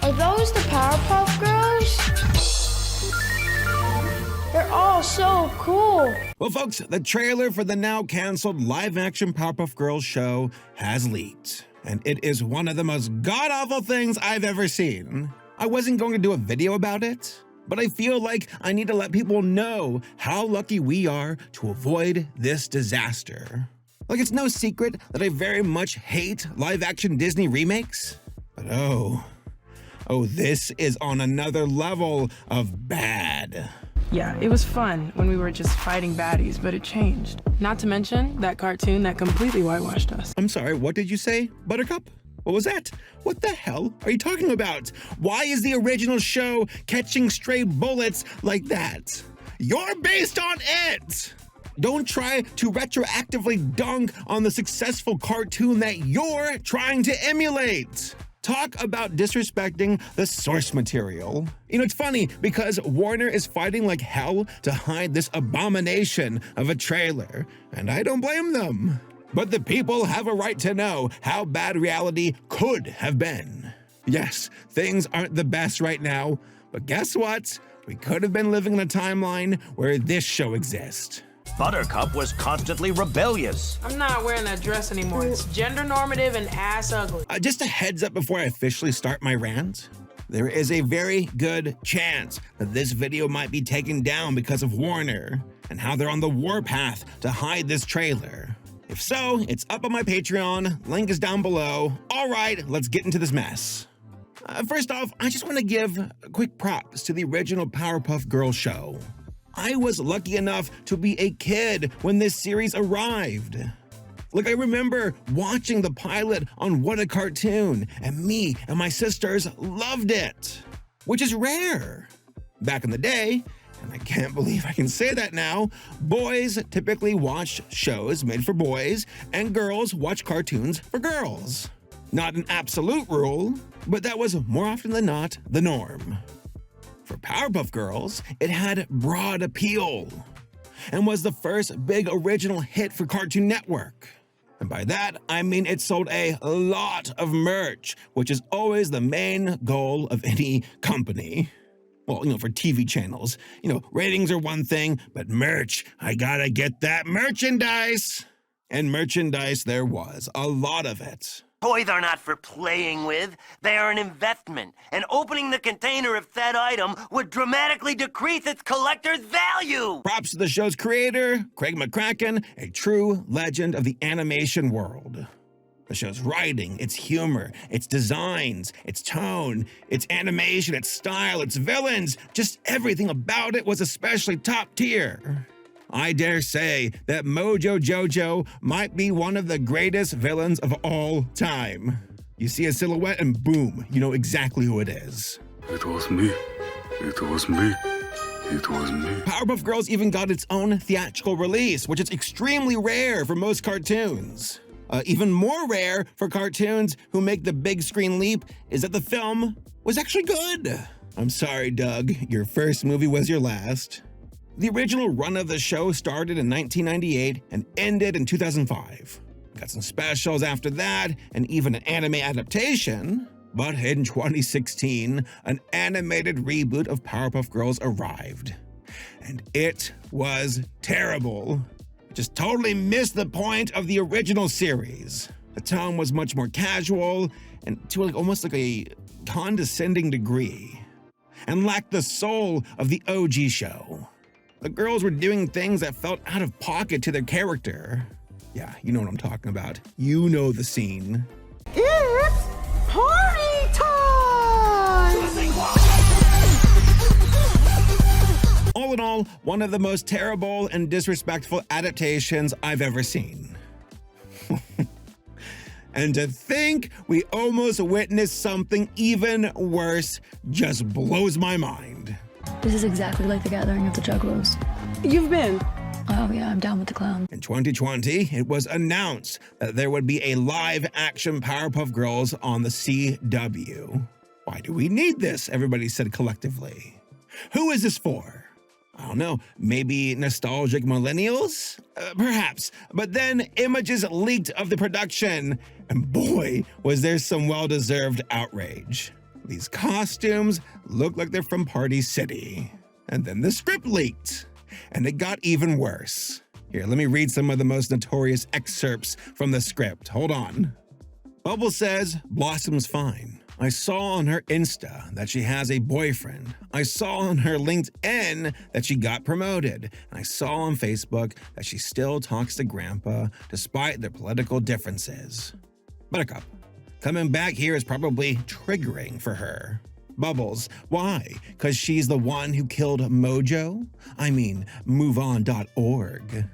Are those the Powerpuff Girls? They're all so cool. Well, folks, the trailer for the now canceled live-action Powerpuff Girls show has leaked, and it is one of the most god-awful things I've ever seen. I wasn't going to do a video about it, but I feel like I need to let people know how lucky we are to avoid this disaster. Like, it's no secret that I very much hate live-action Disney remakes, but oh, this is on another level of bad. Yeah, it was fun when we were just fighting baddies, but it changed. Not to mention that cartoon that completely whitewashed us. I'm sorry, what did you say, Buttercup? What was that? What the hell are you talking about? Why is the original show catching stray bullets like that? You're based on it! Don't try to retroactively dunk on the successful cartoon that you're trying to emulate. Talk about disrespecting the source material. You know, it's funny because Warner is fighting like hell to hide this abomination of a trailer, and I don't blame them. But the people have a right to know how bad reality could have been. Yes, things aren't the best right now, but guess what? We could have been living in a timeline where this show exists. Buttercup was constantly rebellious. I'm not wearing that dress anymore. It's gender normative and ass ugly. Just a heads up before I officially start my rant. There is a very good chance that this video might be taken down because of Warner and how they're on the warpath to hide this trailer. If so, it's up on my Patreon, link is down below. All right, let's get into this mess. First off, I just want to give quick props to the original Powerpuff Girls show. I was lucky enough to be a kid when this series arrived. Like, I remember watching the pilot on What a Cartoon, and me and my sisters loved it, which is rare. Back in the day, and I can't believe I can say that now, boys typically watched shows made for boys, and girls watch cartoons for girls. Not an absolute rule, but that was more often than not the norm. For Powerpuff Girls, it had broad appeal and was the first big original hit for Cartoon Network. And by that, I mean it sold a lot of merch, which is always the main goal of any company. Well, you know, for TV channels, you know, ratings are one thing, but merch, I gotta get that merchandise. And merchandise there was, a lot of it. Toys are not for playing with. They are an investment, and opening the container of said item would dramatically decrease its collector's value. Props to the show's creator, Craig McCracken, a true legend of the animation world. The show's writing, its humor, its designs, its tone, its animation, its style, its villains, just everything about it was especially top tier. I dare say that Mojo Jojo might be one of the greatest villains of all time. You see a silhouette and boom, you know exactly who it is. It was me. It was me. It was me. Powerpuff Girls even got its own theatrical release, which is extremely rare for most cartoons. Even more rare for cartoons who make the big screen leap is that the film was actually good. I'm sorry, Doug, your first movie was your last. The original run of the show started in 1998 and ended in 2005. Got some specials after that, and even an anime adaptation. But in 2016, an animated reboot of Powerpuff Girls arrived. And it was terrible. It just totally missed the point of the original series. The tone was much more casual and to almost like a condescending degree, and lacked the soul of the OG show. The girls were doing things that felt out of pocket to their character. Yeah, you know what I'm talking about. You know the scene. It's party time! All in all, one of the most terrible and disrespectful adaptations I've ever seen. And to think we almost witnessed something even worse just blows my mind. This is exactly like the gathering of the Juggalos. You've been. Oh yeah, I'm down with the clown. In 2020, it was announced that there would be a live-action Powerpuff Girls on the CW. Why do we need this? Everybody said collectively. Who is this for? I don't know, maybe nostalgic millennials? Perhaps, but then images leaked of the production, and boy, was there some well-deserved outrage. These costumes look like they're from Party City. And then the script leaked, and it got even worse. Here, let me read some of the most notorious excerpts from the script. Hold on. Bubble says, Blossom's fine. I saw on her Insta that she has a boyfriend. I saw on her LinkedIn that she got promoted. And I saw on Facebook that she still talks to Grandpa despite their political differences. Buttercup, coming back here is probably triggering for her. Bubbles, why? Because she's the one who killed Mojo? I mean, moveon.org.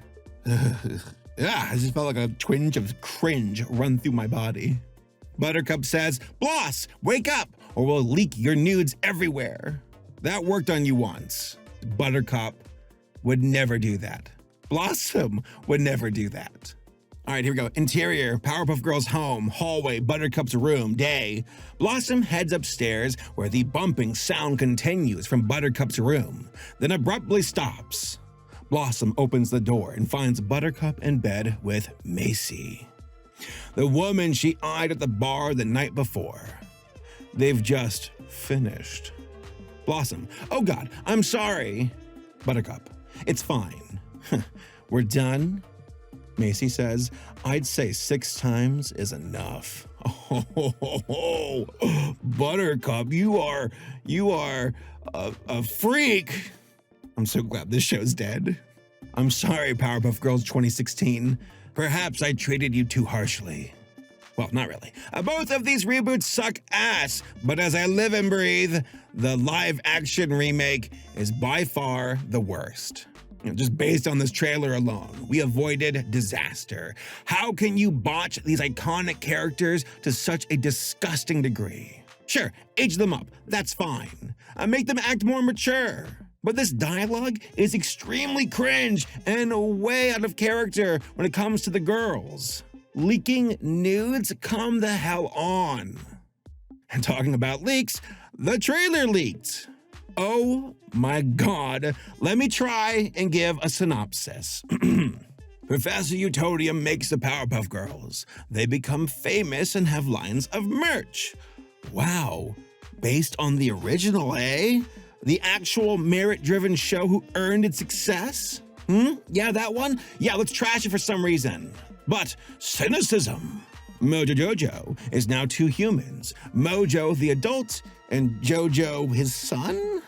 I just felt like a twinge of cringe run through my body. Buttercup says, Bloss, wake up, or we'll leak your nudes everywhere. That worked on you once. Buttercup would never do that. Blossom would never do that. All right, here we go. Interior, Powerpuff Girls' home, hallway, Buttercup's room, day. Blossom heads upstairs where the bumping sound continues from Buttercup's room, then abruptly stops. Blossom opens the door and finds Buttercup in bed with Macy, the woman she eyed at the bar the night before. They've just finished. Blossom, oh God, I'm sorry. Buttercup, it's fine. We're done? Macy says, I'd say 6 times is enough. Oh, Buttercup, you are a freak. I'm so glad this show's dead. I'm sorry, Powerpuff Girls 2016. Perhaps I treated you too harshly. Well, not really. Both of these reboots suck ass, but as I live and breathe, the live-action remake is by far the worst. Just based on this trailer alone, we avoided disaster. How can you botch these iconic characters to such a disgusting degree? Sure, age them up, that's fine. Make them act more mature. But this dialogue is extremely cringe and way out of character when it comes to the girls. Leaking nudes? Come the hell on. And talking about leaks, the trailer leaked. Oh my God, let me try and give a synopsis. Professor Utonium makes the Powerpuff Girls. They become famous and have lines of merch. Wow, based on the original, eh? The actual merit-driven show who earned its success? Yeah, that one? Yeah, let's trash it for some reason. But cynicism. Mojo Jojo is now 2 humans. Mojo the adult and Jojo his son?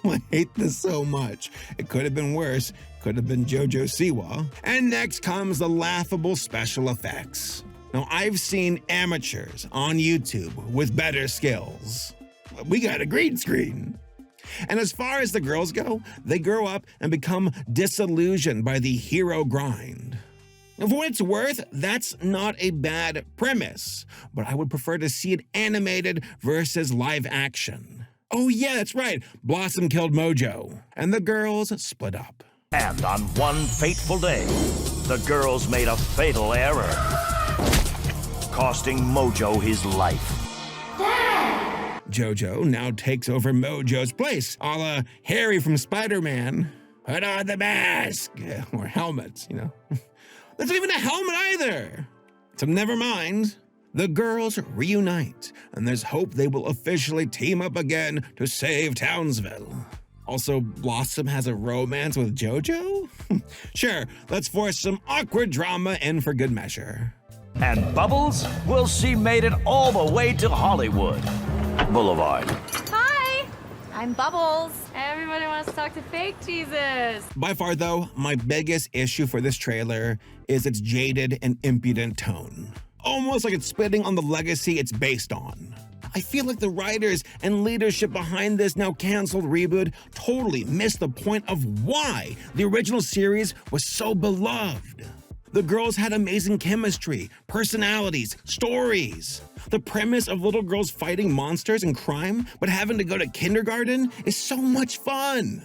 I hate this so much. It could have been worse. Could have been Jojo Siwa. And next comes the laughable special effects. Now, I've seen amateurs on YouTube with better skills. We got a green screen. And as far as the girls go, they grow up and become disillusioned by the hero grind. For what it's worth, that's not a bad premise, but I would prefer to see it animated versus live action. Oh yeah, that's right, Blossom killed Mojo, and the girls split up. And on one fateful day, the girls made a fatal error, costing Mojo his life. Jojo now takes over Mojo's place, a la Harry from Spider-Man. Put on the mask! Or helmet, you know. That's not even a helmet either! So never mind. The girls reunite, and there's hope they will officially team up again to save Townsville. Also, Blossom has a romance with Jojo? Sure, let's force some awkward drama in for good measure. And Bubbles? Well, she made it all the way to Hollywood Boulevard. Hi, I'm Bubbles. Everybody wants to talk to fake Jesus. By far, though, my biggest issue for this trailer is its jaded and impudent tone. Almost like it's spitting on the legacy it's based on. I feel like the writers and leadership behind this now canceled reboot totally missed the point of why the original series was so beloved. The girls had amazing chemistry, personalities, stories. The premise of little girls fighting monsters and crime, but having to go to kindergarten is so much fun.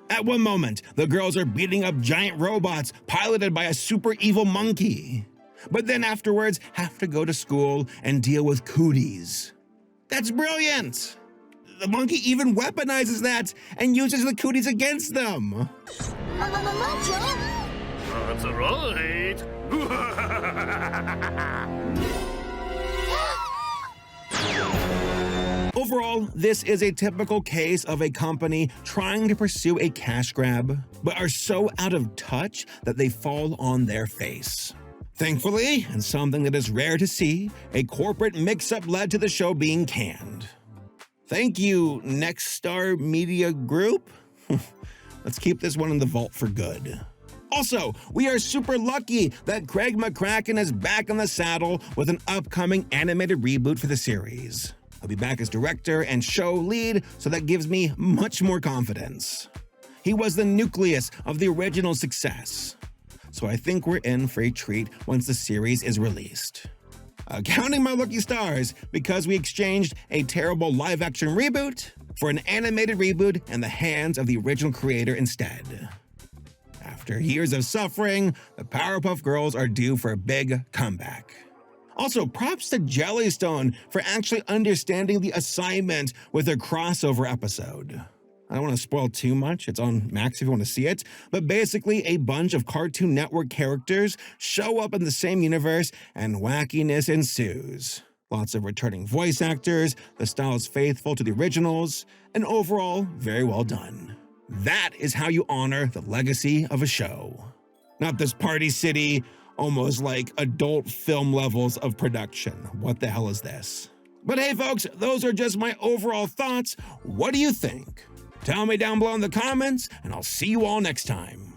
At one moment, the girls are beating up giant robots piloted by a super evil monkey. But then afterwards, have to go to school and deal with cooties. That's brilliant! The monkey even weaponizes that and uses the cooties against them. That's right. Overall, this is a typical case of a company trying to pursue a cash grab, but are so out of touch that they fall on their face. Thankfully, and something that is rare to see, a corporate mix-up led to the show being canned. Thank you, Next Star Media Group. Let's keep this one in the vault for good. Also, we are super lucky that Craig McCracken is back in the saddle with an upcoming animated reboot for the series. He'll be back as director and show lead, so that gives me much more confidence. He was the nucleus of the original success, so I think we're in for a treat once the series is released. Counting my lucky stars, because we exchanged a terrible live-action reboot for an animated reboot in the hands of the original creator instead. After years of suffering, the Powerpuff Girls are due for a big comeback. Also, props to Jellystone for actually understanding the assignment with their crossover episode. I don't want to spoil too much, it's on Max if you want to see it, but basically a bunch of Cartoon Network characters show up in the same universe and wackiness ensues. Lots of returning voice actors, the style is faithful to the originals, and overall, very well done. That is how you honor the legacy of a show. Not this Party City, almost like adult film levels of production. What the hell is this? But hey folks, those are just my overall thoughts. What do you think? Tell me down below in the comments, and I'll see you all next time.